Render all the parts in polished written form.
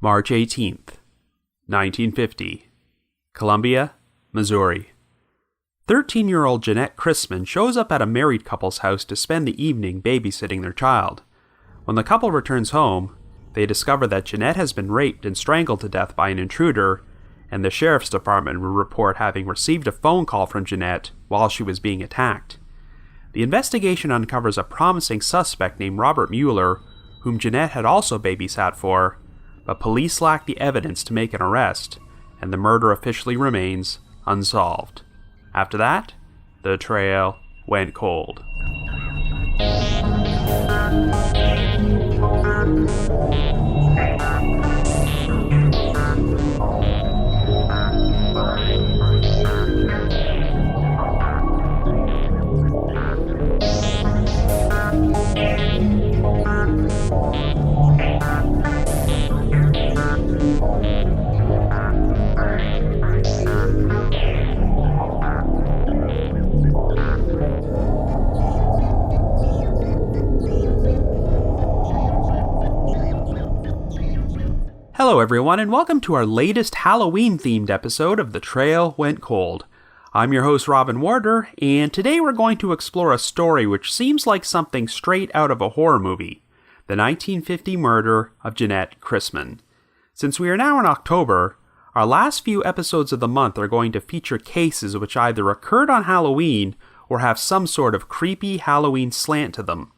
March 18th, 1950. Columbia, Missouri. 13-year-old Janett Christman shows up at a married couple's house to spend the evening babysitting their child. When the couple returns home, they discover that Janett has been raped and strangled to death by an intruder, and the sheriff's department will report having received a phone call from Janett while she was being attacked. The investigation uncovers a promising suspect named Robert Mueller, whom Janett had also babysat for, but police lack the evidence to make an arrest, and the murder officially remains unsolved. After that, the trail went cold. Hello everyone, and welcome to our latest Halloween-themed episode of The Trail Went Cold. I'm your host, Robin Warder, and today we're going to explore a story which seems like something straight out of a horror movie, the 1950 murder of Janett Christman. Since we are now in October, our last few episodes of the month are going to feature cases which either occurred on Halloween or have some sort of creepy Halloween slant to them.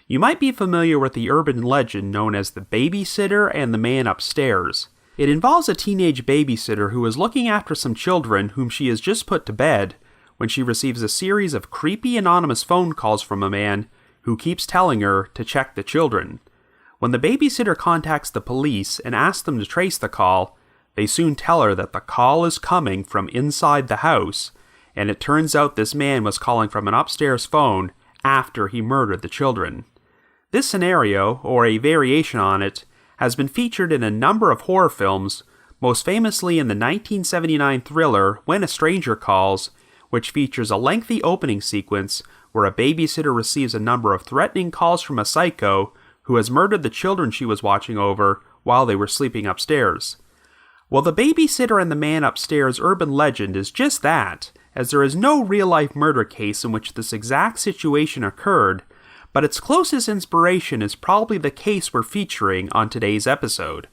You might be familiar with the urban legend known as the babysitter and the man upstairs. It involves a teenage babysitter who is looking after some children whom she has just put to bed when she receives a series of creepy anonymous phone calls from a man who keeps telling her to check the children. When the babysitter contacts the police and asks them to trace the call, they soon tell her that the call is coming from inside the house, and it turns out this man was calling from an upstairs phone after he murdered the children. This scenario, or a variation on it, has been featured in a number of horror films, most famously in the 1979 thriller When a Stranger Calls, which features a lengthy opening sequence where a babysitter receives a number of threatening calls from a psycho who has murdered the children she was watching over while they were sleeping upstairs. Well, the babysitter and the man upstairs urban legend is just that, as there is no real-life murder case in which this exact situation occurred, but its closest inspiration is probably the case we're featuring on today's episode.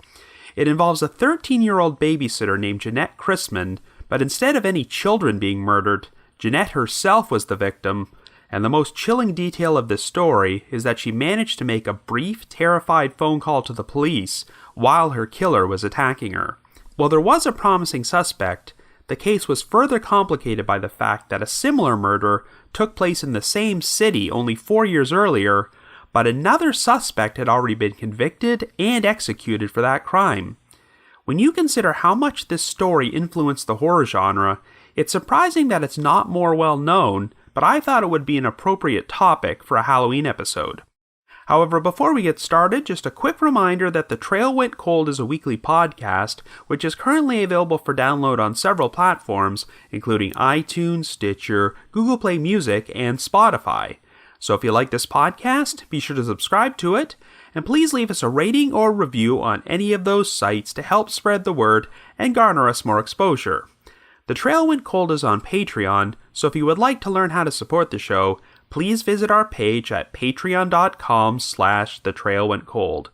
It involves a 13-year-old babysitter named Janett Christman, but instead of any children being murdered, Janett herself was the victim, and the most chilling detail of this story is that she managed to make a brief, terrified phone call to the police while her killer was attacking her. While there was a promising suspect, the case was further complicated by the fact that a similar murder took place in the same city only 4 years earlier, but another suspect had already been convicted and executed for that crime. When you consider how much this story influenced the horror genre, it's surprising that it's not more well known, but I thought it would be an appropriate topic for a Halloween episode. However, before we get started, just a quick reminder that The Trail Went Cold is a weekly podcast, which is currently available for download on several platforms, including iTunes, Stitcher, Google Play Music, and Spotify. So if you like this podcast, be sure to subscribe to it, and please leave us a rating or review on any of those sites to help spread the word and garner us more exposure. The Trail Went Cold is on Patreon, so if you would like to learn how to support the show, please visit our page at patreon.com/thetrailwentcold.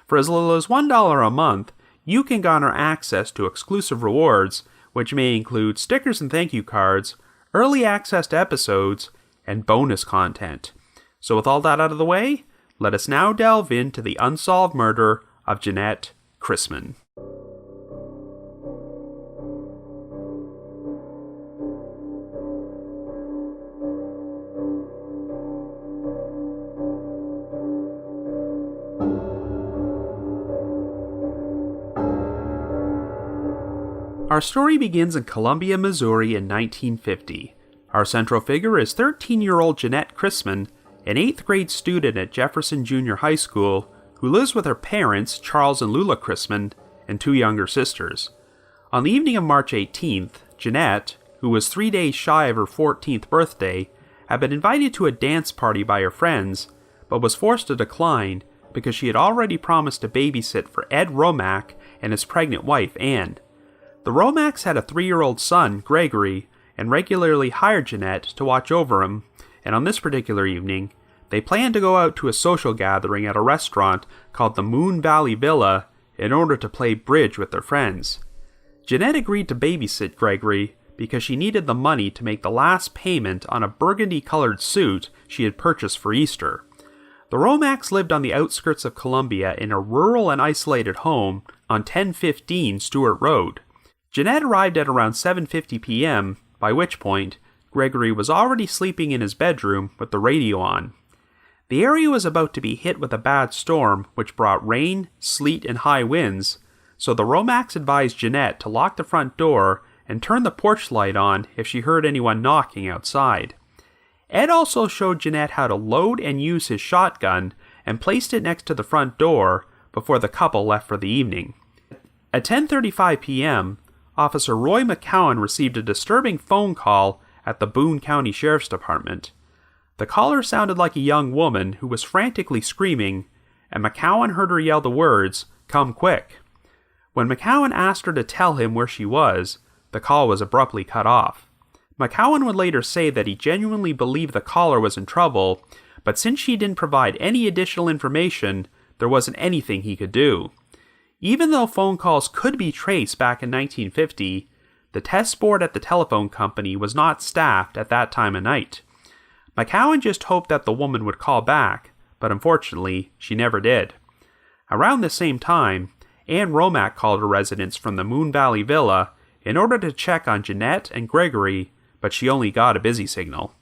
For as little as $1 a month, you can garner access to exclusive rewards, which may include stickers and thank you cards, early access to episodes, and bonus content. So with all that out of the way, let us now delve into the unsolved murder of Janett Christman. Our story begins in Columbia, Missouri in 1950. Our central figure is 13-year-old Janett Christman, an 8th grade student at Jefferson Junior High School, who lives with her parents, Charles and Lula Christman, and 2 younger sisters. On the evening of March 18th, Janett, who was 3 days shy of her 14th birthday, had been invited to a dance party by her friends, but was forced to decline because she had already promised to babysit for Ed Romack and his pregnant wife, Anne. The Romacks had a 3-year-old son, Gregory, and regularly hired Janett to watch over him, and on this particular evening, they planned to go out to a social gathering at a restaurant called the Moon Valley Villa in order to play bridge with their friends. Janett agreed to babysit Gregory because she needed the money to make the last payment on a burgundy-colored suit she had purchased for Easter. The Romacks lived on the outskirts of Columbia in a rural and isolated home on 1015 Stewart Road. Janett arrived at around 7:50 p.m., by which point Gregory was already sleeping in his bedroom with the radio on. The area was about to be hit with a bad storm which brought rain, sleet, and high winds, so the Romacks advised Janett to lock the front door and turn the porch light on if she heard anyone knocking outside. Ed also showed Janett how to load and use his shotgun and placed it next to the front door before the couple left for the evening. At 10:35 p.m., Officer Roy McCowan received a disturbing phone call at the Boone County Sheriff's Department. The caller sounded like a young woman who was frantically screaming, and McCowan heard her yell the words, "Come quick." When McCowan asked her to tell him where she was, the call was abruptly cut off. McCowan would later say that he genuinely believed the caller was in trouble, but since she didn't provide any additional information, there wasn't anything he could do. Even though phone calls could be traced back in 1950, the test board at the telephone company was not staffed at that time of night. McCowan just hoped that the woman would call back, but unfortunately, she never did. Around the same time, Anne Romack called her residence from the Moon Valley Villa in order to check on Janett and Gregory, but she only got a busy signal.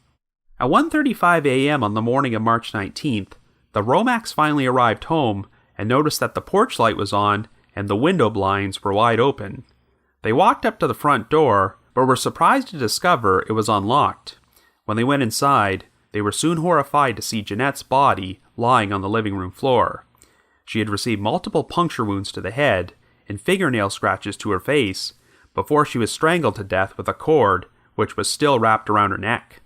At 1:35 a.m. on the morning of March 19th, the Romacks finally arrived home and noticed that the porch light was on and the window blinds were wide open. They walked up to the front door, but were surprised to discover it was unlocked. When they went inside, they were soon horrified to see Janett's body lying on the living room floor. She had received multiple puncture wounds to the head and fingernail scratches to her face before she was strangled to death with a cord which was still wrapped around her neck.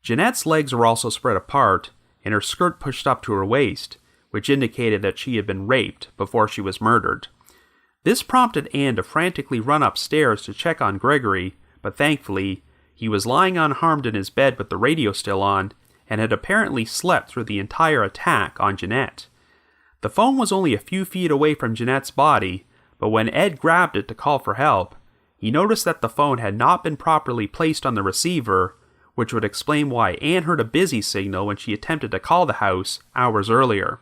Janett's legs were also spread apart and her skirt pushed up to her waist, which indicated that she had been raped before she was murdered. This prompted Anne to frantically run upstairs to check on Gregory, but thankfully, he was lying unharmed in his bed with the radio still on and had apparently slept through the entire attack on Janett. The phone was only a few feet away from Janett's body, but when Ed grabbed it to call for help, he noticed that the phone had not been properly placed on the receiver, which would explain why Anne heard a busy signal when she attempted to call the house hours earlier.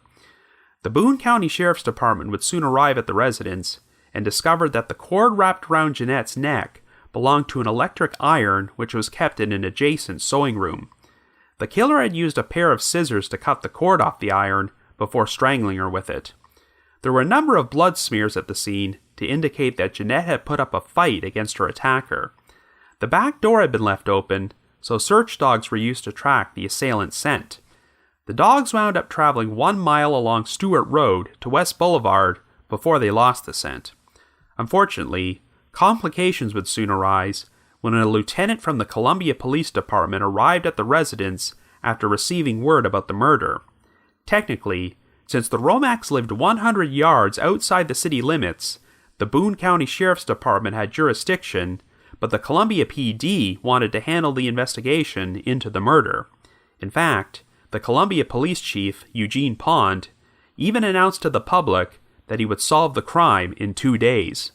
The Boone County Sheriff's Department would soon arrive at the residence and discovered that the cord wrapped around Janett's neck belonged to an electric iron which was kept in an adjacent sewing room. The killer had used a pair of scissors to cut the cord off the iron before strangling her with it. There were a number of blood smears at the scene to indicate that Janett had put up a fight against her attacker. The back door had been left open, so search dogs were used to track the assailant's scent. The dogs wound up traveling 1 mile along Stewart Road to West Boulevard before they lost the scent. Unfortunately, complications would soon arise when a lieutenant from the Columbia Police Department arrived at the residence after receiving word about the murder. Technically, since the Romacks lived 100 yards outside the city limits, the Boone County Sheriff's Department had jurisdiction, but the Columbia PD wanted to handle the investigation into the murder. In fact, the Columbia Police Chief, Eugene Pond, even announced to the public that he would solve the crime in 2 days.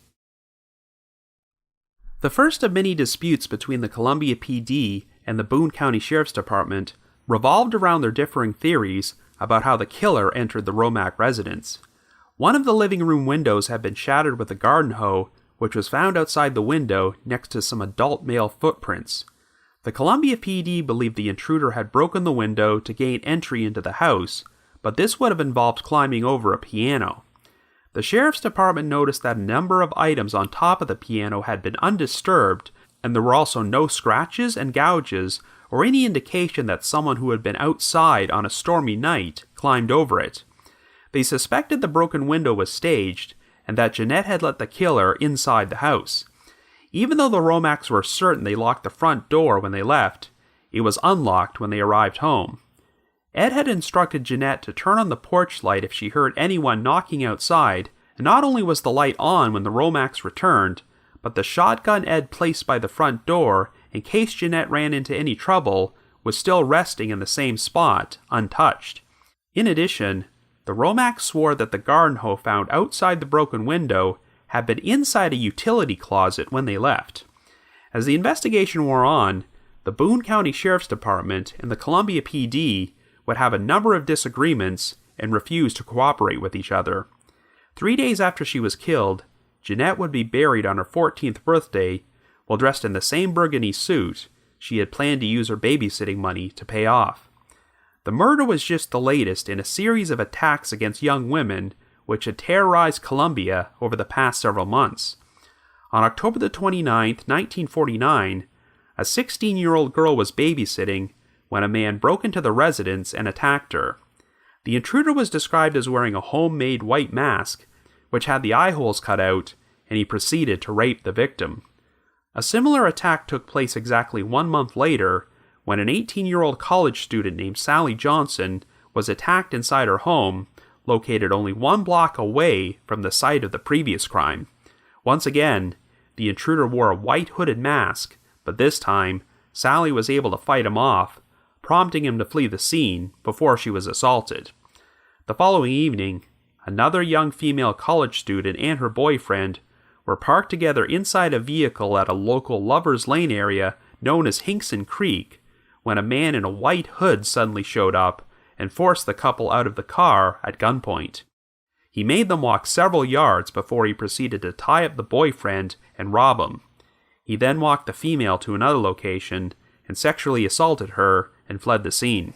The first of many disputes between the Columbia PD and the Boone County Sheriff's Department revolved around their differing theories about how the killer entered the Romack residence. One of the living room windows had been shattered with a garden hoe, which was found outside the window next to some adult male footprints. The Columbia PD believed the intruder had broken the window to gain entry into the house, but this would have involved climbing over a piano. The Sheriff's Department noticed that a number of items on top of the piano had been undisturbed, and there were also no scratches and gouges or any indication that someone who had been outside on a stormy night climbed over it. They suspected the broken window was staged, and that Janett had let the killer inside the house. Even though the Romacks were certain they locked the front door when they left, it was unlocked when they arrived home. Ed had instructed Janett to turn on the porch light if she heard anyone knocking outside And not only was the light on when the Romax returned, but the shotgun Ed placed by the front door in case Janett ran into any trouble was still resting in the same spot, untouched. In addition, the Romax swore that the garden hoe found outside the broken window had been inside a utility closet when they left. As the investigation wore on, the Boone County Sheriff's Department and the Columbia PD would have a number of disagreements and refuse to cooperate with each other. 3 days after she was killed, Janett would be buried on her 14th birthday while dressed in the same burgundy suit she had planned to use her babysitting money to pay off. The murder was just the latest in a series of attacks against young women which had terrorized Columbia over the past several months. On October the 29th, 1949, a 16-year-old girl was babysitting when a man broke into the residence and attacked her. The intruder was described as wearing a homemade white mask, which had the eye holes cut out, and he proceeded to rape the victim. A similar attack took place exactly 1 month later, when an 18-year-old college student named Sally Johnson was attacked inside her home, located only 1 block away from the site of the previous crime. Once again, the intruder wore a white hooded mask, but this time, Sally was able to fight him off, prompting him to flee the scene before she was assaulted. The following evening, another young female college student and her boyfriend were parked together inside a vehicle at a local Lover's Lane area known as Hinkson Creek, when a man in a white hood suddenly showed up and forced the couple out of the car at gunpoint. He made them walk several yards before he proceeded to tie up the boyfriend and rob him. He then walked the female to another location and sexually assaulted her and fled the scene.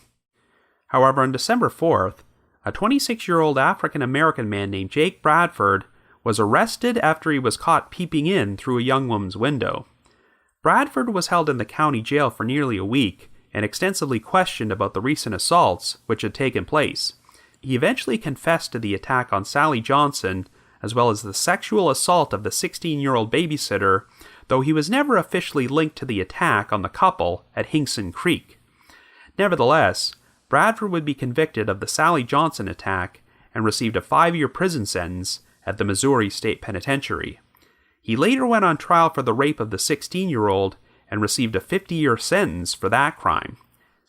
However, on December 4th, a 26-year-old African-American man named Jake Bradford was arrested after he was caught peeping in through a young woman's window. Bradford was held in the county jail for nearly a week and extensively questioned about the recent assaults which had taken place. He eventually confessed to the attack on Sally Johnson, as well as the sexual assault of the 16-year-old babysitter, though he was never officially linked to the attack on the couple at Hinkson Creek. Nevertheless, Bradford would be convicted of the Sally Johnson attack and received a 5-year prison sentence at the Missouri State Penitentiary. He later went on trial for the rape of the 16-year-old and received a 50-year sentence for that crime.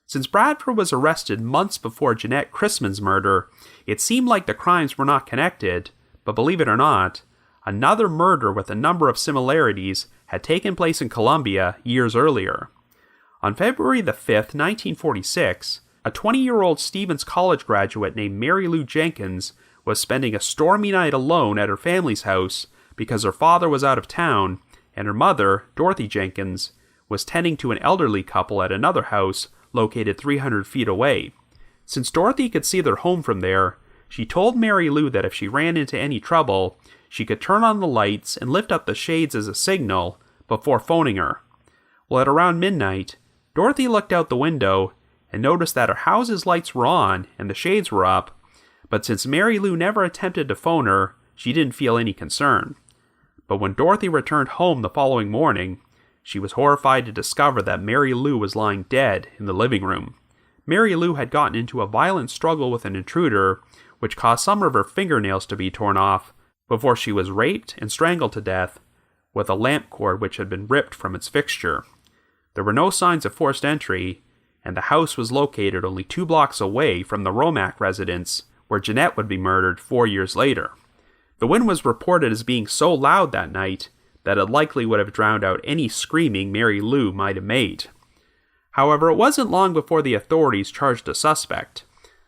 Since Bradford was arrested months before Janett Christman's murder, it seemed like the crimes were not connected, but believe it or not, another murder with a number of similarities had taken place in Columbia years earlier. On February the 5th, 1946, a 20-year-old Stevens College graduate named Mary Lou Jenkins was spending a stormy night alone at her family's house because her father was out of town, and her mother, Dorothy Jenkins, was tending to an elderly couple at another house located 300 feet away. Since Dorothy could see their home from there, she told Mary Lou that if she ran into any trouble, she could turn on the lights and lift up the shades as a signal before phoning her. Well, at around midnight, Dorothy looked out the window and noticed that her house's lights were on and the shades were up, but since Mary Lou never attempted to phone her, she didn't feel any concern. But when Dorothy returned home the following morning, she was horrified to discover that Mary Lou was lying dead in the living room. Mary Lou had gotten into a violent struggle with an intruder, which caused some of her fingernails to be torn off, before she was raped and strangled to death with a lamp cord which had been ripped from its fixture. There were no signs of forced entry, and the house was located only 2 blocks away from the Romack residence, where Janett would be murdered 4 years later. The wind was reported as being so loud that night that it likely would have drowned out any screaming Mary Lou might have made. However, it wasn't long before the authorities charged a suspect,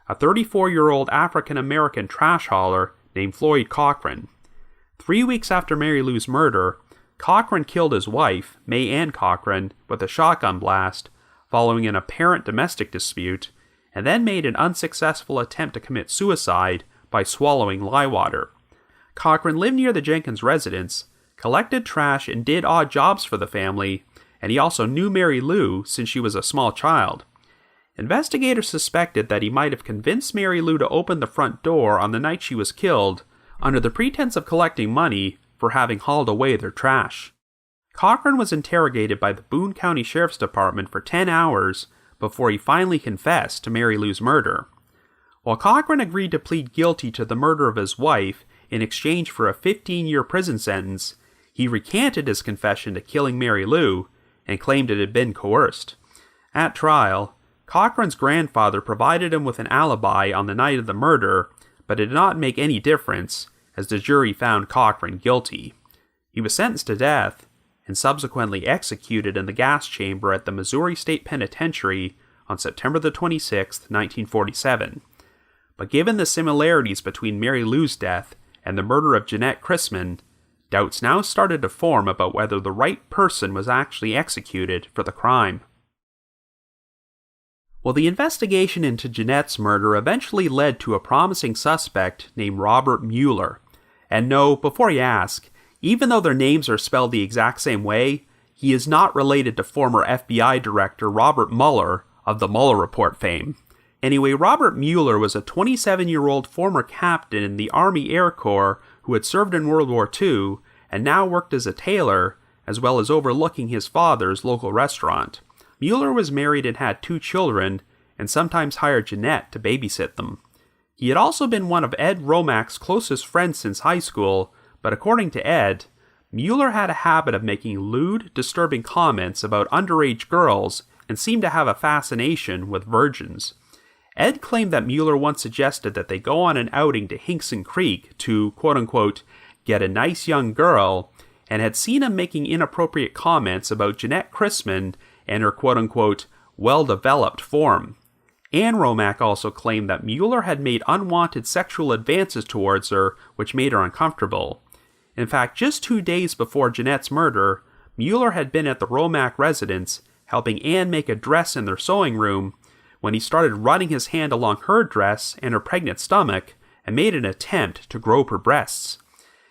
a 34-year-old African-American trash hauler named Floyd Cochran. 3 weeks after Mary Lou's murder, Cochran killed his wife, May Ann Cochran, with a shotgun blast following an apparent domestic dispute, and then made an unsuccessful attempt to commit suicide by swallowing lye water. Cochran lived near the Jenkins residence, collected trash, and did odd jobs for the family, and he also knew Mary Lou since she was a small child. Investigators suspected that he might have convinced Mary Lou to open the front door on the night she was killed under the pretense of collecting money for having hauled away their trash. Cochran was interrogated by the Boone County Sheriff's Department for 10 hours before he finally confessed to Mary Lou's murder. While Cochran agreed to plead guilty to the murder of his wife in exchange for a 15-year prison sentence, he recanted his confession to killing Mary Lou and claimed it had been coerced. At trial, Cochran's grandfather provided him with an alibi on the night of the murder, but it did not make any difference, as the jury found Cochran guilty. He was sentenced to death and subsequently executed in the gas chamber at the Missouri State Penitentiary on September the 26th, 1947. But given the similarities between Mary Lou's death and the murder of Janett Christman, doubts now started to form about whether the right person was actually executed for the crime. Well, the investigation into Janett's murder eventually led to a promising suspect named Robert Mueller. And no, before you ask, even though their names are spelled the exact same way, he is not related to former FBI Director Robert Mueller of the Mueller Report fame. Anyway, Robert Mueller was a 27-year-old former captain in the Army Air Corps who had served in World War II and now worked as a tailor, as well as overlooking his father's local restaurant. Mueller was married and had 2 children, and sometimes hired Janett to babysit them. He had also been one of Ed Romac's closest friends since high school, but according to Ed, Mueller had a habit of making lewd, disturbing comments about underage girls and seemed to have a fascination with virgins. Ed claimed that Mueller once suggested that they go on an outing to Hinkson Creek to, quote-unquote, get a nice young girl, and had seen him making inappropriate comments about Janett Christman and her quote-unquote, well-developed form. Ann Romack also claimed that Mueller had made unwanted sexual advances towards her, which made her uncomfortable. In fact, just 2 days before Janett's murder, Mueller had been at the Romack residence, helping Ann make a dress in their sewing room, when he started running his hand along her dress and her pregnant stomach, and made an attempt to grope her breasts.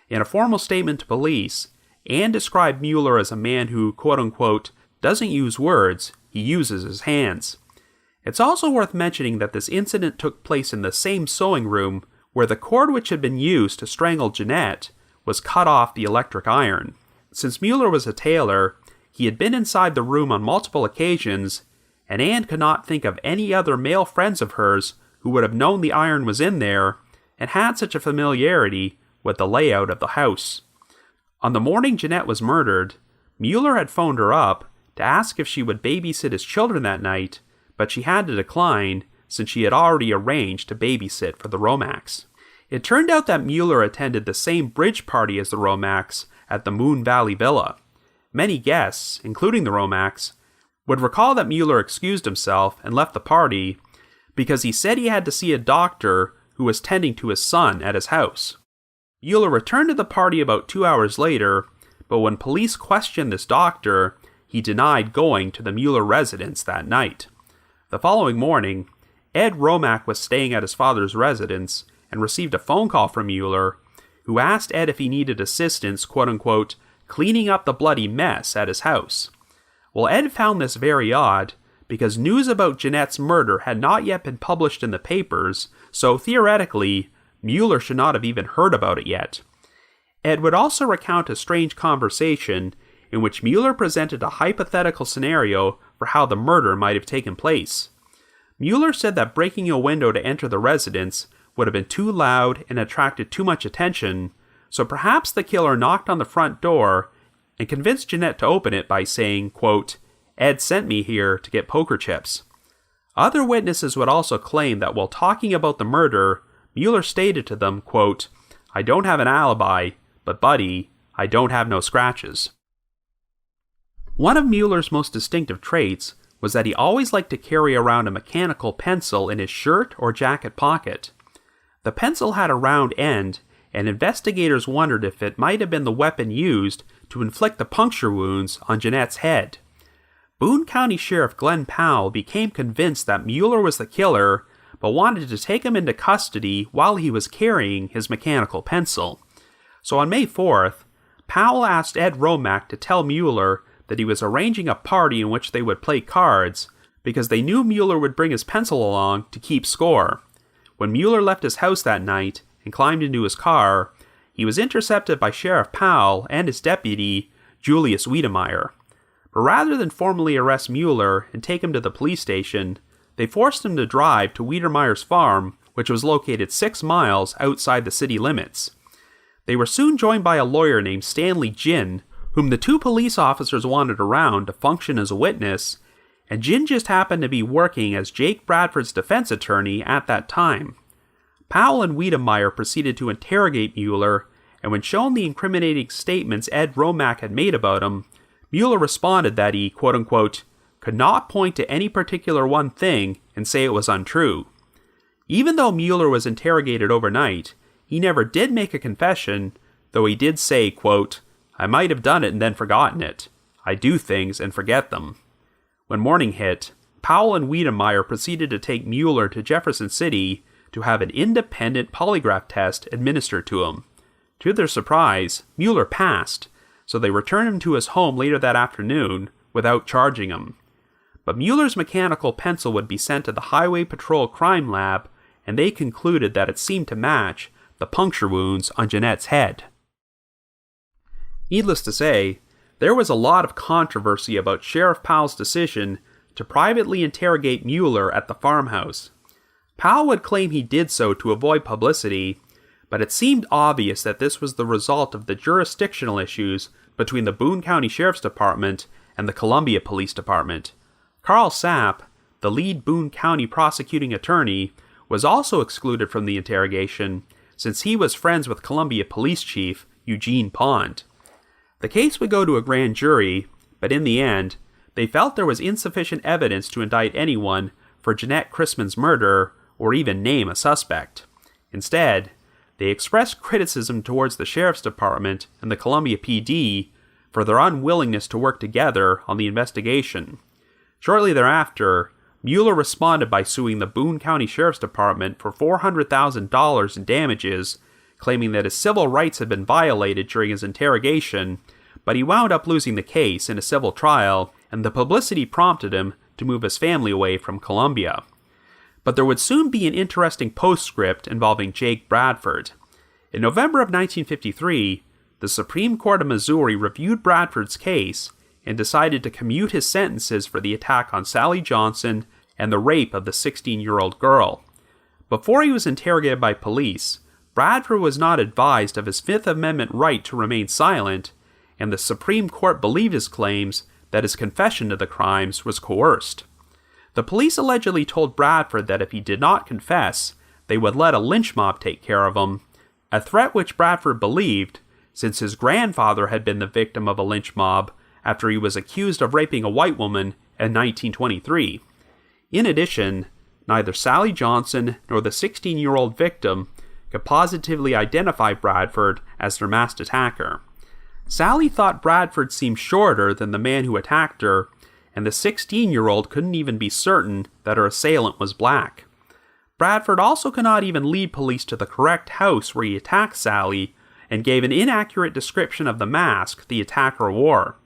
In a formal statement to police, Ann described Mueller as a man who, quote-unquote, doesn't use words, he uses his hands. It's also worth mentioning that this incident took place in the same sewing room where the cord which had been used to strangle Janett was cut off the electric iron. Since Mueller was a tailor, he had been inside the room on multiple occasions, and Ann could not think of any other male friends of hers who would have known the iron was in there and had such a familiarity with the layout of the house. On the morning Janett was murdered, Mueller had phoned her up to ask if she would babysit his children that night, but she had to decline since she had already arranged to babysit for the Romacks. It turned out that Mueller attended the same bridge party as the Romacks at the Moon Valley Villa. Many guests, including the Romacks, would recall that Mueller excused himself and left the party because he said he had to see a doctor who was tending to his son at his house. Mueller returned to the party about 2 hours later, but when police questioned this doctor, he denied going to the Mueller residence that night. The following morning, Ed Romack was staying at his father's residence and received a phone call from Mueller, who asked Ed if he needed assistance, quote-unquote, cleaning up the bloody mess at his house. Well, Ed found this very odd, because news about Janett's murder had not yet been published in the papers, so theoretically, Mueller should not have even heard about it yet. Ed would also recount a strange conversation in which Mueller presented a hypothetical scenario for how the murder might have taken place. Mueller said that breaking a window to enter the residence would have been too loud and attracted too much attention, so perhaps the killer knocked on the front door and convinced Janett to open it by saying, quote, Ed sent me here to get poker chips. Other witnesses would also claim that while talking about the murder, Mueller stated to them, quote, I don't have an alibi, but buddy, I don't have no scratches. One of Mueller's most distinctive traits was that he always liked to carry around a mechanical pencil in his shirt or jacket pocket. The pencil had a round end, and investigators wondered if it might have been the weapon used to inflict the puncture wounds on Janett's head. Boone County Sheriff Glenn Powell became convinced that Mueller was the killer, but wanted to take him into custody while he was carrying his mechanical pencil. So on May 4th, Powell asked Ed Romack to tell Mueller that he was arranging a party in which they would play cards, because they knew Mueller would bring his pencil along to keep score. When Mueller left his house that night and climbed into his car, he was intercepted by Sheriff Powell and his deputy, Julius Wiedemeyer. But rather than formally arrest Mueller and take him to the police station, they forced him to drive to Wiedemeyer's farm, which was located 6 miles outside the city limits. They were soon joined by a lawyer named Stanley Ginn, whom the two police officers wanted around to function as a witness, and Ginn just happened to be working as Jake Bradford's defense attorney at that time. Powell and Wiedemeyer proceeded to interrogate Mueller, and when shown the incriminating statements Ed Romack had made about him, Mueller responded that he, quote-unquote, could not point to any particular one thing and say it was untrue. Even though Mueller was interrogated overnight, he never did make a confession, though he did say, quote, I might have done it and then forgotten it. I do things and forget them. When morning hit, Powell and Wiedemeyer proceeded to take Mueller to Jefferson City to have an independent polygraph test administered to him. To their surprise, Mueller passed, so they returned him to his home later that afternoon without charging him. But Mueller's mechanical pencil would be sent to the Highway Patrol Crime Lab, and they concluded that it seemed to match the puncture wounds on Janett's head. Needless to say, there was a lot of controversy about Sheriff Powell's decision to privately interrogate Mueller at the farmhouse. Powell would claim he did so to avoid publicity, but it seemed obvious that this was the result of the jurisdictional issues between the Boone County Sheriff's Department and the Columbia Police Department. Carl Sapp, the lead Boone County prosecuting attorney, was also excluded from the interrogation since he was friends with Columbia Police Chief Eugene Pond. The case would go to a grand jury, but in the end, they felt there was insufficient evidence to indict anyone for Janett Christman's murder or even name a suspect. Instead, they expressed criticism towards the Sheriff's Department and the Columbia PD for their unwillingness to work together on the investigation. Shortly thereafter, Mueller responded by suing the Boone County Sheriff's Department for $400,000 in damages, claiming that his civil rights had been violated during his interrogation, but he wound up losing the case in a civil trial, and the publicity prompted him to move his family away from Columbia. But there would soon be an interesting postscript involving Jake Bradford. In November of 1953, the Supreme Court of Missouri reviewed Bradford's case and decided to commute his sentences for the attack on Sally Johnson and the rape of the 16-year-old girl. Before he was interrogated by police, Bradford was not advised of his Fifth Amendment right to remain silent, and the Supreme Court believed his claims that his confession to the crimes was coerced. The police allegedly told Bradford that if he did not confess, they would let a lynch mob take care of him, a threat which Bradford believed, since his grandfather had been the victim of a lynch mob after he was accused of raping a white woman in 1923. In addition, neither Sally Johnson nor the 16-year-old victim could positively identify Bradford as their masked attacker. Sally thought Bradford seemed shorter than the man who attacked her, and the 16-year-old couldn't even be certain that her assailant was black. Bradford also could not even lead police to the correct house where he attacked Sally, and gave an inaccurate description of the mask the attacker wore.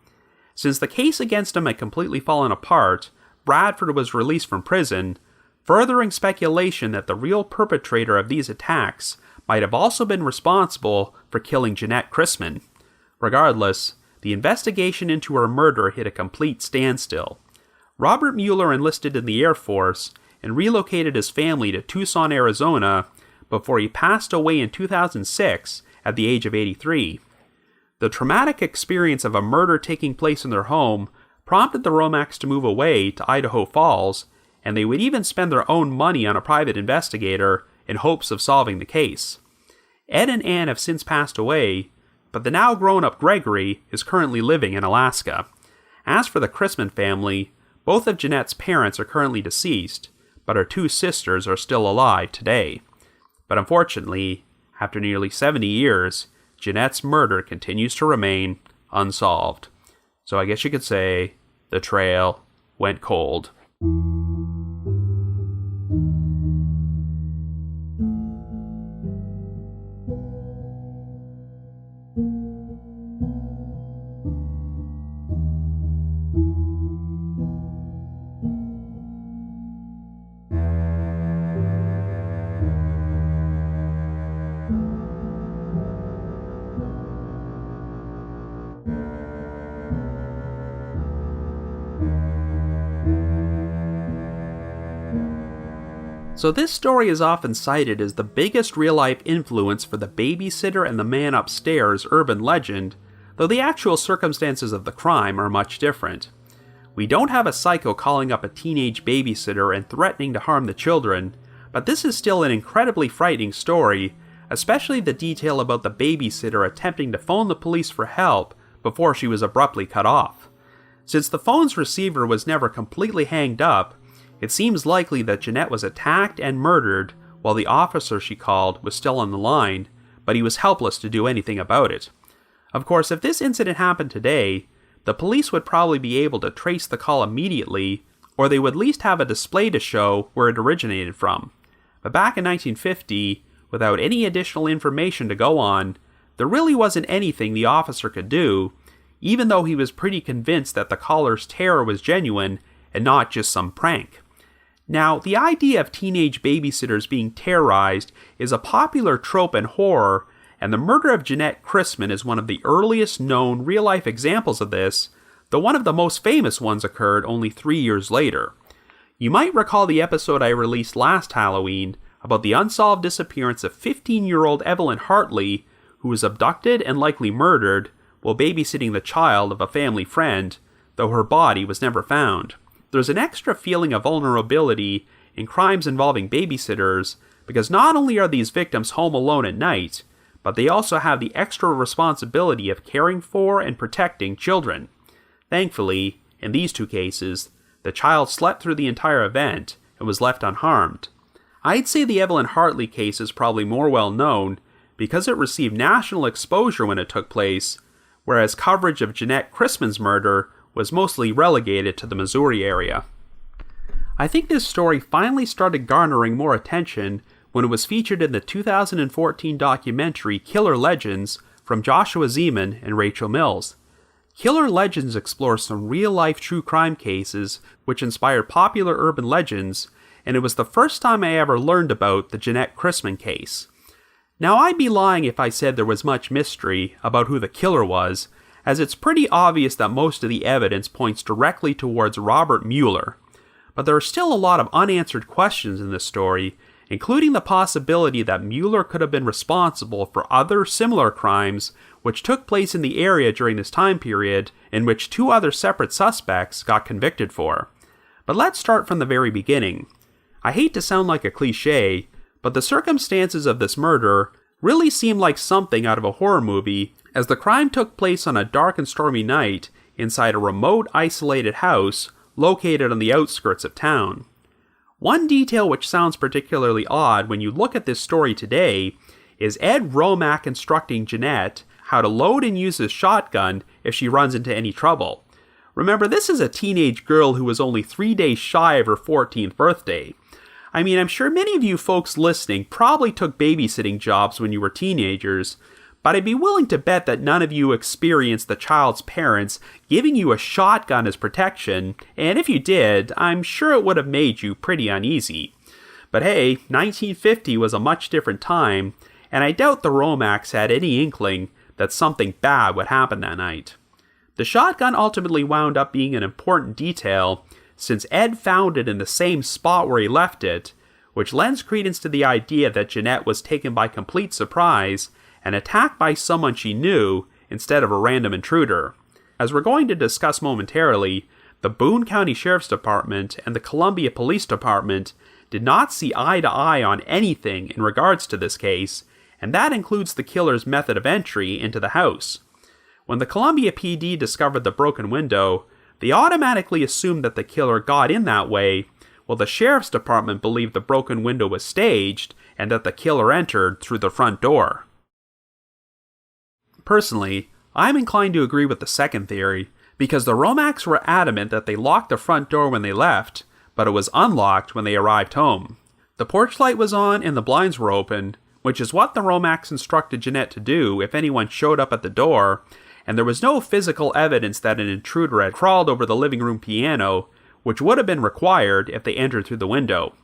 Since the case against him had completely fallen apart, Bradford was released from prison, furthering speculation that the real perpetrator of these attacks might have also been responsible for killing Janett Christman. Regardless, the investigation into her murder hit a complete standstill. Robert Mueller enlisted in the Air Force and relocated his family to Tucson, Arizona, before he passed away in 2006 at the age of 83. The traumatic experience of a murder taking place in their home prompted the Romacks to move away to Idaho Falls, and they would even spend their own money on a private investigator in hopes of solving the case. Ed and Ann have since passed away, but the now grown-up Gregory is currently living in Alaska. As for the Christman family, both of Janett's parents are currently deceased, but her two sisters are still alive today. But unfortunately, after nearly 70 years, Janett's murder continues to remain unsolved. So I guess you could say the trail went cold. So this story is often cited as the biggest real-life influence for the babysitter and the man upstairs urban legend, though the actual circumstances of the crime are much different. We don't have a psycho calling up a teenage babysitter and threatening to harm the children, but this is still an incredibly frightening story, especially the detail about the babysitter attempting to phone the police for help before she was abruptly cut off. Since the phone's receiver was never completely hanged up, it seems likely that Janett was attacked and murdered while the officer she called was still on the line, but he was helpless to do anything about it. Of course, if this incident happened today, the police would probably be able to trace the call immediately, or they would at least have a display to show where it originated from. But back in 1950, without any additional information to go on, there really wasn't anything the officer could do, even though he was pretty convinced that the caller's terror was genuine and not just some prank. Now, the idea of teenage babysitters being terrorized is a popular trope in horror, and the murder of Janett Christman is one of the earliest known real-life examples of this, though one of the most famous ones occurred only 3 years later. You might recall the episode I released last Halloween about the unsolved disappearance of 15-year-old Evelyn Hartley, who was abducted and likely murdered while babysitting the child of a family friend, though her body was never found. There's an extra feeling of vulnerability in crimes involving babysitters because not only are these victims home alone at night, but they also have the extra responsibility of caring for and protecting children. Thankfully, in these two cases, the child slept through the entire event and was left unharmed. I'd say the Evelyn Hartley case is probably more well known because it received national exposure when it took place, whereas coverage of Janett Christman's murder was mostly relegated to the Missouri area. I think this story finally started garnering more attention when it was featured in the 2014 documentary Killer Legends from Joshua Zeman and Rachel Mills. Killer Legends explores some real-life true crime cases which inspired popular urban legends, and it was the first time I ever learned about the Janett Christman case. Now, I'd be lying if I said there was much mystery about who the killer was, as it's pretty obvious that most of the evidence points directly towards Robert Mueller. But there are still a lot of unanswered questions in this story, including the possibility that Mueller could have been responsible for other similar crimes which took place in the area during this time period, and which 2 other separate suspects got convicted for. But let's start from the very beginning. I hate to sound like a cliche, but the circumstances of this murder really seem like something out of a horror movie, as the crime took place on a dark and stormy night inside a remote, isolated house located on the outskirts of town. One detail which sounds particularly odd when you look at this story today is Ed Romack instructing Janett how to load and use his shotgun if she runs into any trouble. Remember, this is a teenage girl who was only 3 days shy of her 14th birthday. I mean, I'm sure many of you folks listening probably took babysitting jobs when you were teenagers, but I'd be willing to bet that none of you experienced the child's parents giving you a shotgun as protection, and if you did, I'm sure it would have made you pretty uneasy. But hey, 1950 was a much different time, and I doubt the Romacks had any inkling that something bad would happen that night. The shotgun ultimately wound up being an important detail, since Ed found it in the same spot where he left it, which lends credence to the idea that Janett was taken by complete surprise and attacked by someone she knew instead of a random intruder. As we're going to discuss momentarily, the Boone County Sheriff's Department and the Columbia Police Department did not see eye to eye on anything in regards to this case, and that includes the killer's method of entry into the house. When the Columbia PD discovered the broken window, they automatically assumed that the killer got in that way, while the Sheriff's Department believed the broken window was staged and that the killer entered through the front door. Personally, I'm inclined to agree with the second theory, because the Romacks were adamant that they locked the front door when they left, but it was unlocked when they arrived home. The porch light was on and the blinds were open, which is what the Romacks instructed Janett to do if anyone showed up at the door, and there was no physical evidence that an intruder had crawled over the living room piano, which would have been required if they entered through the window.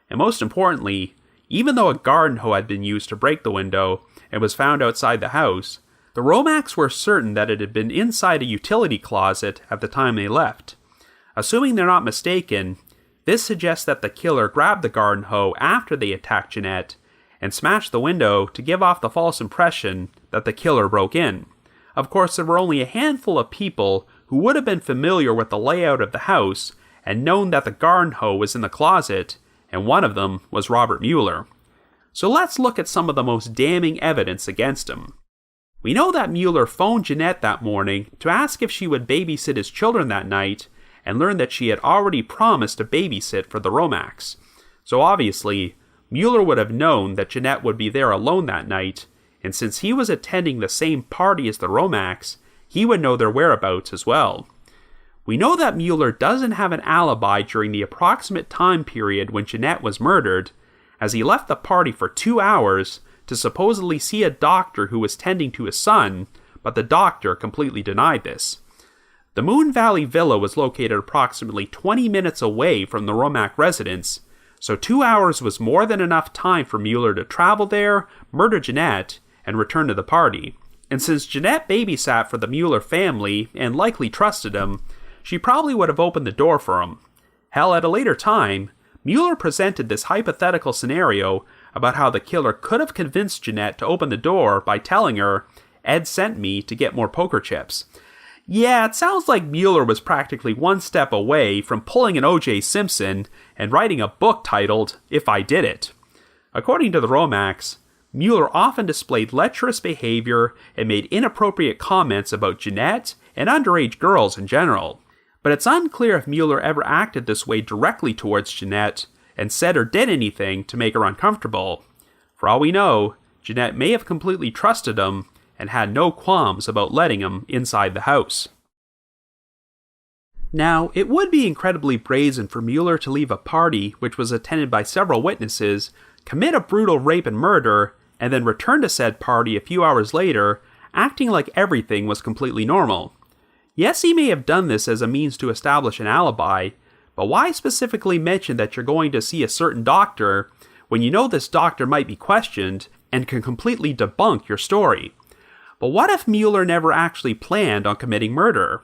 And most importantly, even though a garden hoe had been used to break the window and was found outside the house, the Romacks were certain that it had been inside a utility closet at the time they left. Assuming they're not mistaken, This suggests that the killer grabbed the garden hoe after they attacked Janett and smashed the window to give off the false impression that the killer broke in. Of course, there were only a handful of people who would have been familiar with the layout of the house and known that the garden hoe was in the closet, and one of them was Robert Mueller. So let's look at some of the most damning evidence against him. We know that Mueller phoned Janett that morning to ask if she would babysit his children that night, and learned that she had already promised to babysit for the Romax. So obviously, Mueller would have known that Janett would be there alone that night, and since he was attending the same party as the Romax, he would know their whereabouts as well. We know that Mueller doesn't have an alibi during the approximate time period when Janett was murdered, as he left the party for 2 hours to supposedly see a doctor who was tending to his son, but the doctor completely denied this. The Moon Valley Villa was located approximately 20 minutes away from the Romack residence, so 2 hours was more than enough time for Mueller to travel there, murder Janett, and return to the party. And since Janett babysat for the Mueller family and likely trusted him, she probably would have opened the door for him. Hell, at a later time, Mueller presented this hypothetical scenario about how the killer could have convinced Janett to open the door by telling her, "Ed sent me to get more poker chips." Yeah, it sounds like Mueller was practically one step away from pulling an O.J. Simpson and writing a book titled, "If I Did It." According to the Romax, Mueller often displayed lecherous behavior and made inappropriate comments about Janett and underage girls in general. But it's unclear if Mueller ever acted this way directly towards Janett and said or did anything to make her uncomfortable. For all we know, Janett may have completely trusted him and had no qualms about letting him inside the house. Now, it would be incredibly brazen for Mueller to leave a party which was attended by several witnesses, commit a brutal rape and murder, and then return to said party a few hours later, acting like everything was completely normal. Yes, he may have done this as a means to establish an alibi, but why specifically mention that you're going to see a certain doctor when you know this doctor might be questioned and can completely debunk your story? But what if Mueller never actually planned on committing murder?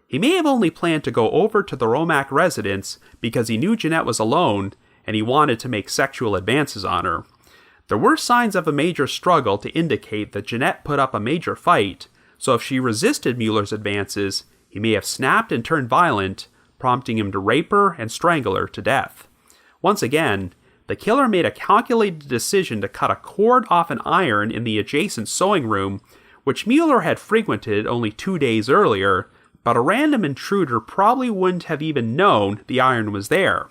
He may have only planned to go over to the Romack residence because he knew Janett was alone and he wanted to make sexual advances on her. There were signs of a major struggle to indicate that Janett put up a major fight, so if she resisted Mueller's advances, he may have snapped and turned violent, prompting him to rape her and strangle her to death. Once again, the killer made a calculated decision to cut a cord off an iron in the adjacent sewing room, which Mueller had frequented only 2 days earlier, but a random intruder probably wouldn't have even known the iron was there.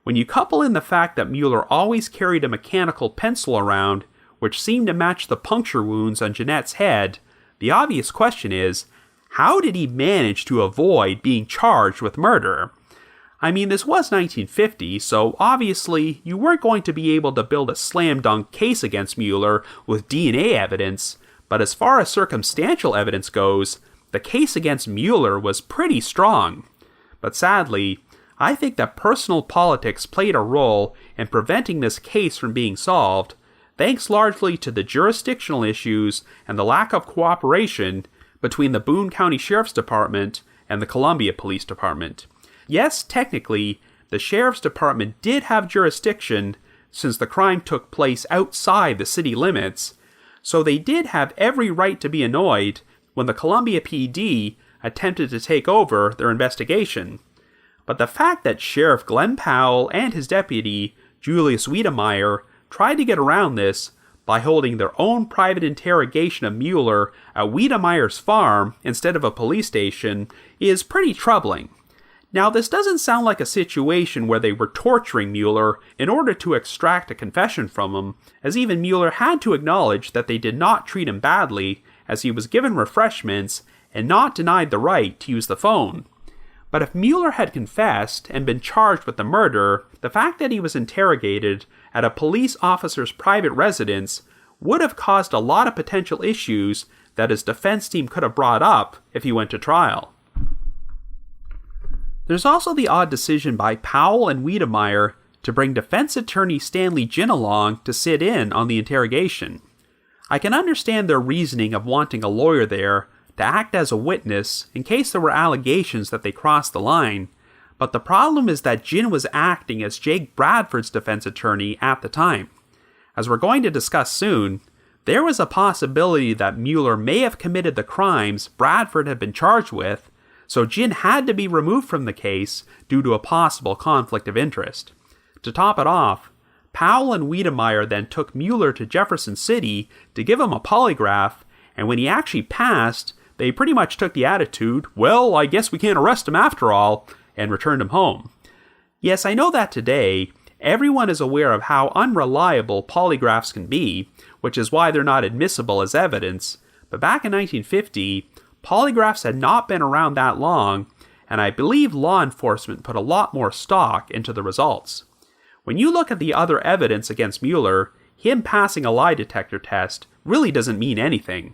When you couple in the fact that Mueller always carried a mechanical pencil around, which seemed to match the puncture wounds on Janett's head, the obvious question is, how did he manage to avoid being charged with murder? I mean, this was 1950, so obviously you weren't going to be able to build a slam-dunk case against Mueller with DNA evidence, but as far as circumstantial evidence goes, the case against Mueller was pretty strong. But sadly, I think that personal politics played a role in preventing this case from being solved, thanks largely to the jurisdictional issues and the lack of cooperation between the Boone County Sheriff's Department and the Columbia Police Department. Yes, technically, the Sheriff's Department did have jurisdiction since the crime took place outside the city limits, so they did have every right to be annoyed when the Columbia PD attempted to take over their investigation. But the fact that Sheriff Glenn Powell and his deputy, Julius Wiedemeyer, tried to get around this by holding their own private interrogation of Mueller at Wiedemeyer's farm instead of a police station is pretty troubling. Now, this doesn't sound like a situation where they were torturing Mueller in order to extract a confession from him, as even Mueller had to acknowledge that they did not treat him badly, as he was given refreshments and not denied the right to use the phone. But if Mueller had confessed and been charged with the murder, the fact that he was interrogated at a police officer's private residence would have caused a lot of potential issues that his defense team could have brought up if he went to trial. There's also the odd decision by Powell and Wiedemeyer to bring defense attorney Stanley Ginn along to sit in on the interrogation. I can understand their reasoning of wanting a lawyer there to act as a witness in case there were allegations that they crossed the line, But the problem is that Jin was acting as Jake Bradford's defense attorney at the time. As we're going to discuss soon, there was a possibility that Mueller may have committed the crimes Bradford had been charged with, so Jin had to be removed from the case due to a possible conflict of interest. To top it off, Powell and Wiedemeyer then took Mueller to Jefferson City to give him a polygraph, and when he actually passed, they pretty much took the attitude, well, I guess we can't arrest him after all, and returned him home. Yes, I know that today, everyone is aware of how unreliable polygraphs can be, which is why they're not admissible as evidence, but back in 1950, polygraphs had not been around that long, and I believe law enforcement put a lot more stock into the results. When you look at the other evidence against Mueller, him passing a lie detector test really doesn't mean anything.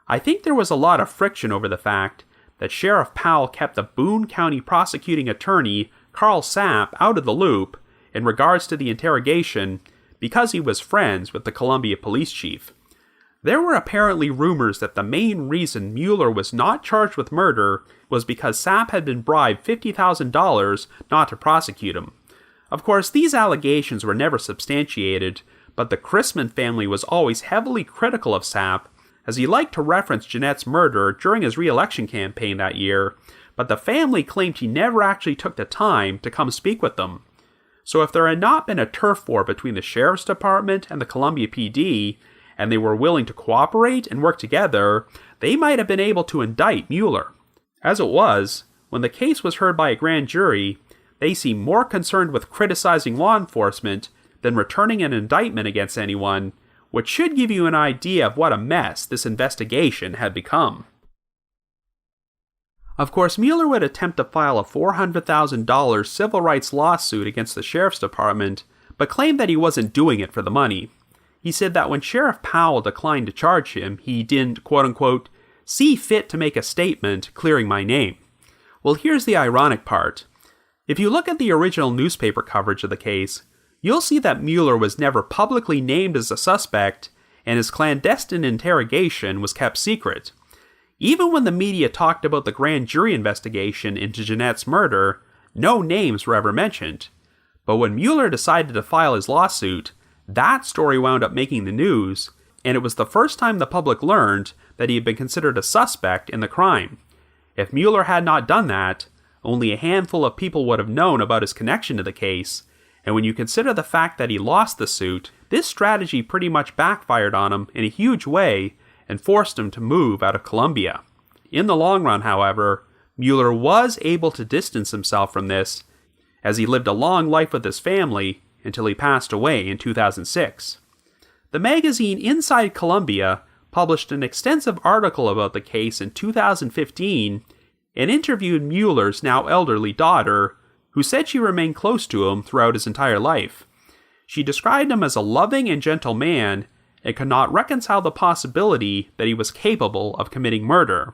I think there was a lot of friction over the fact that Sheriff Powell kept the Boone County prosecuting attorney, Carl Sapp, out of the loop in regards to the interrogation because he was friends with the Columbia police chief. There were apparently rumors that the main reason Mueller was not charged with murder was because Sapp had been bribed $50,000 not to prosecute him. Of course, these allegations were never substantiated, but the Christman family was always heavily critical of Sapp, as he liked to reference Janett's murder during his re-election campaign that year, but the family claimed he never actually took the time to come speak with them. So if there had not been a turf war between the Sheriff's Department and the Columbia PD, and they were willing to cooperate and work together, they might have been able to indict Mueller. As it was, when the case was heard by a grand jury, they seemed more concerned with criticizing law enforcement than returning an indictment against anyone, which should give you an idea of what a mess this investigation had become. Of course, Mueller would attempt to file a $400,000 civil rights lawsuit against the Sheriff's Department, but claimed that he wasn't doing it for the money. He said that when Sheriff Powell declined to charge him, he didn't, quote-unquote, see fit to make a statement clearing my name. Well, here's the ironic part. If you look at the original newspaper coverage of the case, you'll see that Mueller was never publicly named as a suspect, and his clandestine interrogation was kept secret. Even when the media talked about the grand jury investigation into Janett's murder, no names were ever mentioned. But when Mueller decided to file his lawsuit, that story wound up making the news, and it was the first time the public learned that he had been considered a suspect in the crime. If Mueller had not done that, only a handful of people would have known about his connection to the case, and when you consider the fact that he lost the suit, this strategy pretty much backfired on him in a huge way and forced him to move out of Columbia. In the long run, however, Mueller was able to distance himself from this, as he lived a long life with his family until he passed away in 2006. The magazine Inside Columbia published an extensive article about the case in 2015 and interviewed Mueller's now elderly daughter, who said she remained close to him throughout his entire life. She described him as a loving and gentle man and could not reconcile the possibility that he was capable of committing murder.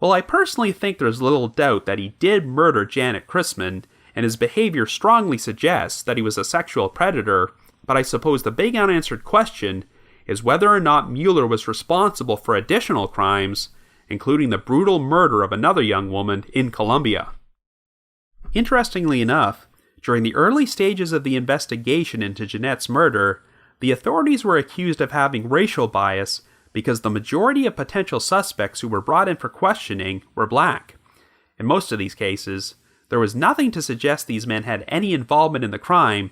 Well, I personally think there's little doubt that he did murder Janett Christman, and his behavior strongly suggests that he was a sexual predator, but I suppose the big unanswered question is whether or not Mueller was responsible for additional crimes, including the brutal murder of another young woman in Columbia. Interestingly enough, during the early stages of the investigation into Janett's murder, the authorities were accused of having racial bias because the majority of potential suspects who were brought in for questioning were black. In most of these cases, there was nothing to suggest these men had any involvement in the crime,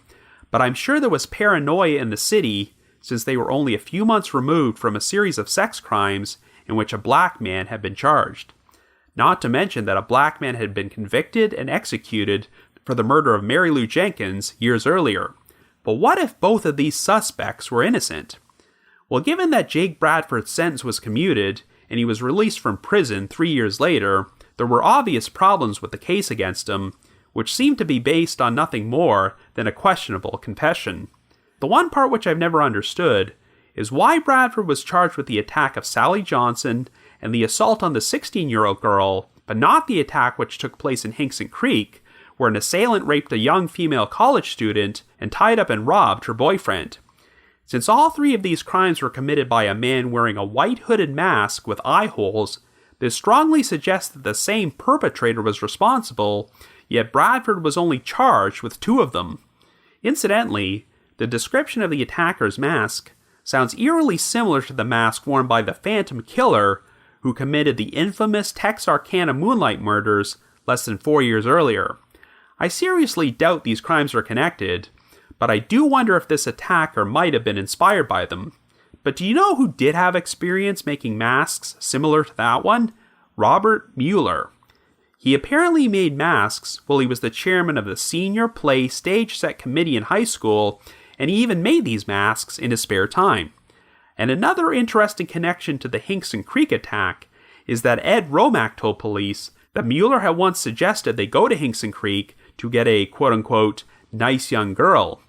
but I'm sure there was paranoia in the city since they were only a few months removed from a series of sex crimes in which a black man had been charged. Not to mention that a black man had been convicted and executed for the murder of Mary Lou Jenkins years earlier. But what if both of these suspects were innocent? Well, given that Jake Bradford's sentence was commuted and he was released from prison 3 years later, there were obvious problems with the case against him, which seemed to be based on nothing more than a questionable confession. The one part which I've never understood is why Bradford was charged with the attack of Sally Johnson and the assault on the 16-year-old girl, but not the attack which took place in Hinkson Creek, where an assailant raped a young female college student and tied up and robbed her boyfriend. Since all three of these crimes were committed by a man wearing a white hooded mask with eye holes, this strongly suggests that the same perpetrator was responsible, yet Bradford was only charged with 2 of them. Incidentally, the description of the attacker's mask sounds eerily similar to the mask worn by the Phantom Killer who committed the infamous Texarkana Moonlight murders less than 4 years earlier. I seriously doubt these crimes are connected, but I do wonder if this attacker might have been inspired by them. But do you know who did have experience making masks similar to that one? Robert Mueller. He apparently made masks while he was the chairman of the Senior Play Stage Set Committee in high school, and he even made these masks in his spare time. And another interesting connection to the Hinkson Creek attack is that Ed Romack told police that Mueller had once suggested they go to Hinkson Creek to get a quote-unquote nice young girl.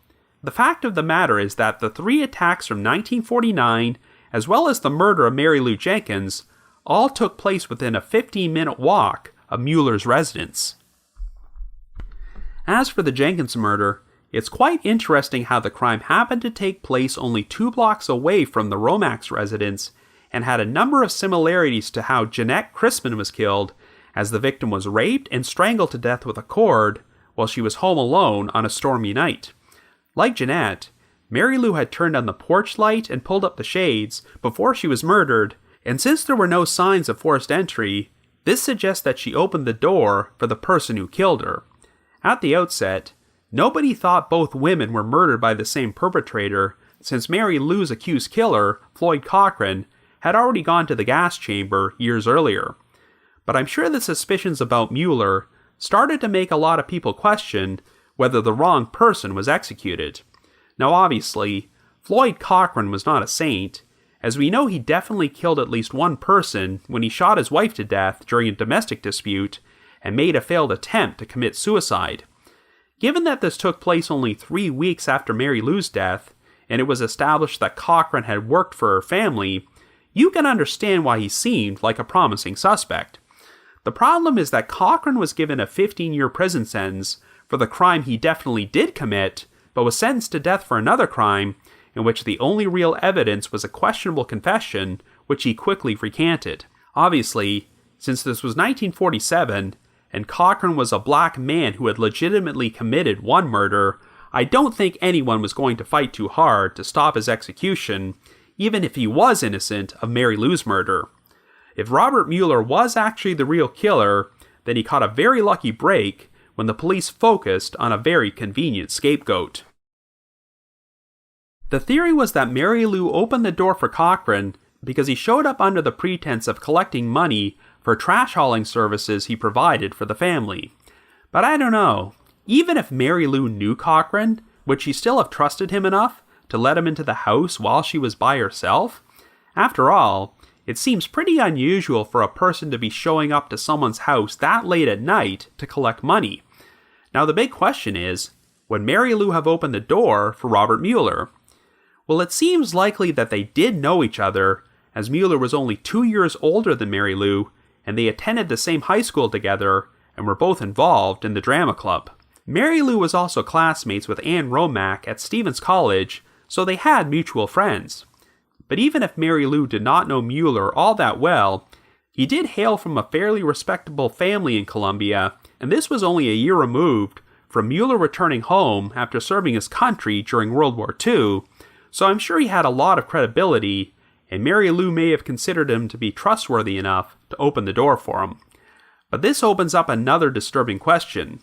The fact of the matter is that the 3 attacks from 1949, as well as the murder of Mary Lou Jenkins, all took place within a 15-minute walk of Mueller's residence. As for the Jenkins murder, it's quite interesting how the crime happened to take place only 2 blocks away from the Romack's residence and had a number of similarities to how Janett Christman was killed, as the victim was raped and strangled to death with a cord while she was home alone on a stormy night. Like Janett, Mary Lou had turned on the porch light and pulled up the shades before she was murdered, and since there were no signs of forced entry, this suggests that she opened the door for the person who killed her. At the outset, nobody thought both women were murdered by the same perpetrator, since Mary Lou's accused killer, Floyd Cochran, had already gone to the gas chamber years earlier. But I'm sure the suspicions about Mueller started to make a lot of people question whether the wrong person was executed. Now obviously, Floyd Cochran was not a saint, as we know he definitely killed at least one person when he shot his wife to death during a domestic dispute and made a failed attempt to commit suicide. Given that this took place only 3 weeks after Mary Lou's death, and it was established that Cochran had worked for her family, you can understand why he seemed like a promising suspect. The problem is that Cochran was given a 15-year prison sentence for the crime he definitely did commit, but was sentenced to death for another crime in which the only real evidence was a questionable confession, which he quickly recanted. Obviously, since this was 1947, and Cochran was a black man who had legitimately committed one murder, I don't think anyone was going to fight too hard to stop his execution, even if he was innocent of Mary Lou's murder. If Robert Mueller was actually the real killer, then he caught a very lucky break when the police focused on a very convenient scapegoat. The theory was that Mary Lou opened the door for Cochran because he showed up under the pretense of collecting money for trash hauling services he provided for the family. But I don't know. Even if Mary Lou knew Cochran, would she still have trusted him enough to let him into the house while she was by herself? After all, it seems pretty unusual for a person to be showing up to someone's house that late at night to collect money. Now the big question is, would Mary Lou have opened the door for Robert Mueller? Well, it seems likely that they did know each other, as Mueller was only 2 years older than Mary Lou, and they attended the same high school together and were both involved in the drama club. Mary Lou was also classmates with Anne Romack at Stevens College, so they had mutual friends. But even if Mary Lou did not know Mueller all that well, he did hail from a fairly respectable family in Columbia, and this was only a year removed from Mueller returning home after serving his country during World War II, so I'm sure he had a lot of credibility, and Mary Lou may have considered him to be trustworthy enough to open the door for him. But this opens up another disturbing question.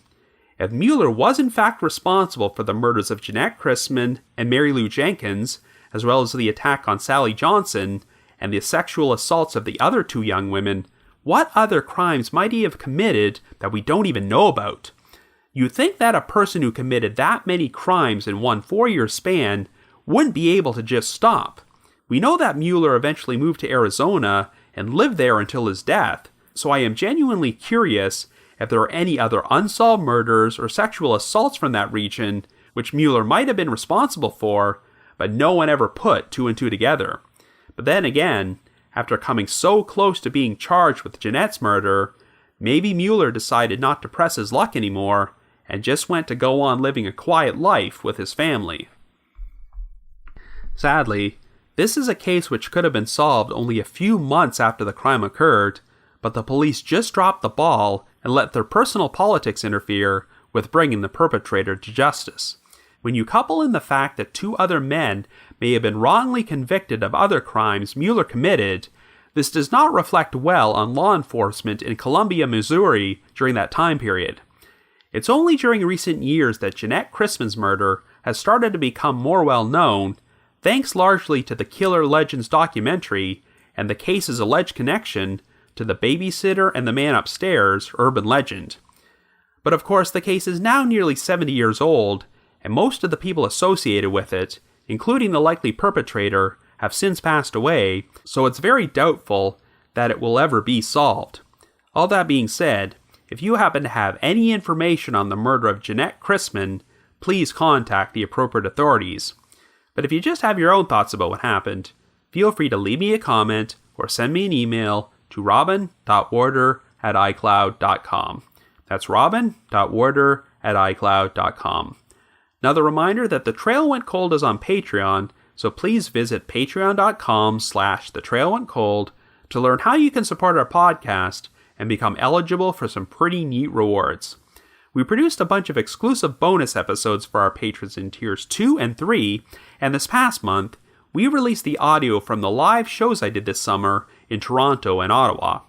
If Mueller was in fact responsible for the murders of Janett Christman and Mary Lou Jenkins, as well as the attack on Sally Johnson and the sexual assaults of the other 2 young women, what other crimes might he have committed that we don't even know about? You'd think that a person who committed that many crimes in one 4-year span wouldn't be able to just stop. We know that Mueller eventually moved to Arizona and lived there until his death, so I am genuinely curious if there are any other unsolved murders or sexual assaults from that region which Mueller might have been responsible for, but no one ever put 2 and 2 together. But then again, after coming so close to being charged with Janett's murder, maybe Mueller decided not to press his luck anymore and just went to go on living a quiet life with his family. Sadly, this is a case which could have been solved only a few months after the crime occurred, but the police just dropped the ball and let their personal politics interfere with bringing the perpetrator to justice. When you couple in the fact that 2 other men may have been wrongly convicted of other crimes Mueller committed, this does not reflect well on law enforcement in Columbia, Missouri during that time period. It's only during recent years that Janett Christman's murder has started to become more well known, thanks largely to the Killer Legends documentary and the case's alleged connection to the babysitter and the man upstairs urban legend. But of course, the case is now nearly 70 years old, and most of the people associated with it, including the likely perpetrator, have since passed away, so it's very doubtful that it will ever be solved. All that being said, if you happen to have any information on the murder of Janett Christman, please contact the appropriate authorities. But if you just have your own thoughts about what happened, feel free to leave me a comment or send me an email to robin.warder@icloud.com. That's robin.warder@icloud.com. Another reminder that The Trail Went Cold is on Patreon, so please visit patreon.com/thetrailwentcold to learn how you can support our podcast and become eligible for some pretty neat rewards. We produced a bunch of exclusive bonus episodes for our patrons in tiers 2 and 3, and this past month, we released the audio from the live shows I did this summer in Toronto and Ottawa.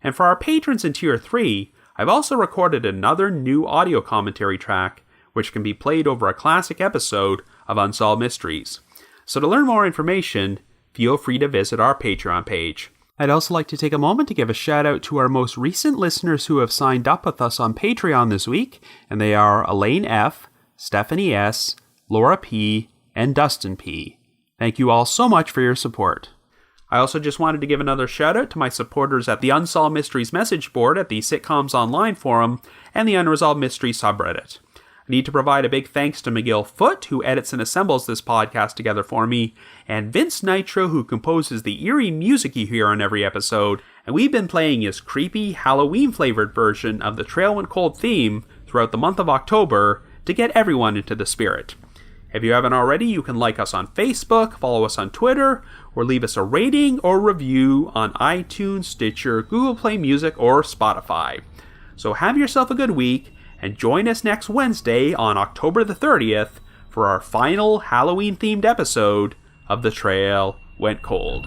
And for our patrons in tier 3, I've also recorded another new audio commentary track, which can be played over a classic episode of Unsolved Mysteries. So to learn more information, feel free to visit our Patreon page. I'd also like to take a moment to give a shout out to our most recent listeners who have signed up with us on Patreon this week, and they are Elaine F., Stephanie S., Laura P., and Dustin P. Thank you all so much for your support. I also just wanted to give another shout out to my supporters at the Unsolved Mysteries message board at the Sitcoms Online forum and the Unresolved Mysteries subreddit. I need to provide a big thanks to Miguel Foote, who edits and assembles this podcast together for me, and Vince Nitro, who composes the eerie music you hear on every episode, and we've been playing his creepy, Halloween-flavored version of the Trail Went Cold theme throughout the month of October to get everyone into the spirit. If you haven't already, you can like us on Facebook, follow us on Twitter, or leave us a rating or review on iTunes, Stitcher, Google Play Music, or Spotify. So have yourself a good week, and join us next Wednesday on October the 30th for our final Halloween-themed episode of The Trail Went Cold.